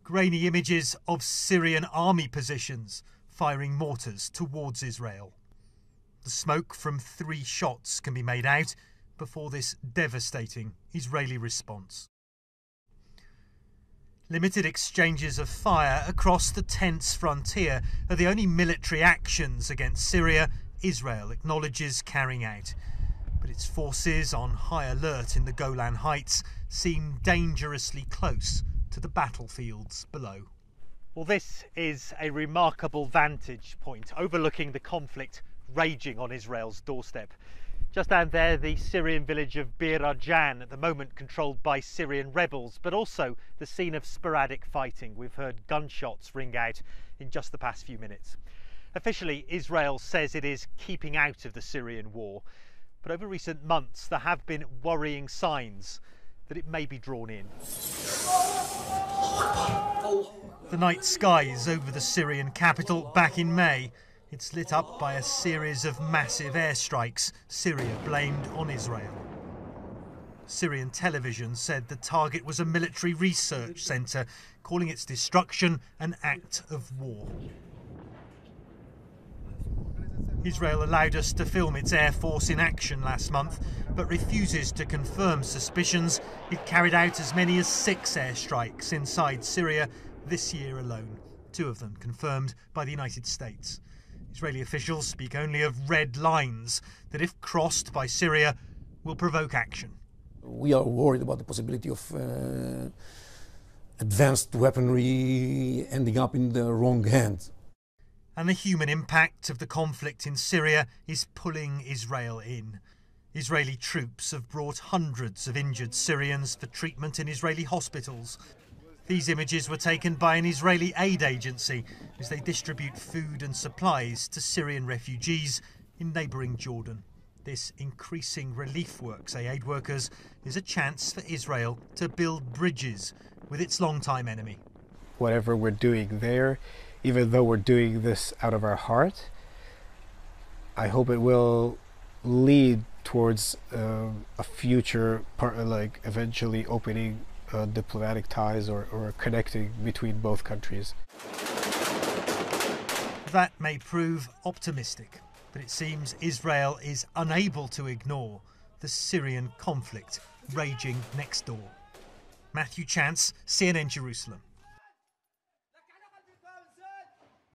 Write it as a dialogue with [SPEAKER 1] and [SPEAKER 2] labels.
[SPEAKER 1] Grainy images of Syrian army positions firing mortars towards Israel. The smoke from 3 shots can be made out before this devastating Israeli response. Limited exchanges of fire across the tense frontier are the only military actions against Syria Israel acknowledges carrying out. But its forces on high alert in the Golan Heights seem dangerously close to the battlefields below. Well, this is a remarkable vantage point overlooking the conflict raging on Israel's doorstep. Just down there, the Syrian village of Bir Rajan, at the moment controlled by Syrian rebels, but also the scene of sporadic fighting. We've heard gunshots ring out in just the past few minutes. Officially, Israel says it is keeping out of the Syrian war, but over recent months there have been worrying signs that it may be drawn in. The night skies over the Syrian capital back in May. It's lit up by a series of massive airstrikes Syria blamed on Israel. Syrian television said the target was a military research centre, calling its destruction an act of war. Israel allowed us to film its air force in action last month, but refuses to confirm suspicions it carried out as many as 6 airstrikes inside Syria this year alone, 2 of them confirmed by the United States. Israeli officials speak only of red lines that, if crossed by Syria, will provoke action.
[SPEAKER 2] We are worried about the possibility of advanced weaponry ending up in the wrong hands.
[SPEAKER 1] And the human impact of the conflict in Syria is pulling Israel in. Israeli troops have brought hundreds of injured Syrians for treatment in Israeli hospitals. These images were taken by an Israeli aid agency as they distribute food and supplies to Syrian refugees in neighbouring Jordan. This increasing relief work, say aid workers, is a chance for Israel to build bridges with its longtime enemy.
[SPEAKER 3] Whatever we're doing there, even though we're doing this out of our heart, I hope it will lead towards a future, like eventually opening diplomatic ties or connecting between both countries.
[SPEAKER 1] That may prove optimistic, but it seems Israel is unable to ignore the Syrian conflict raging next door. Matthew Chance, CNN Jerusalem.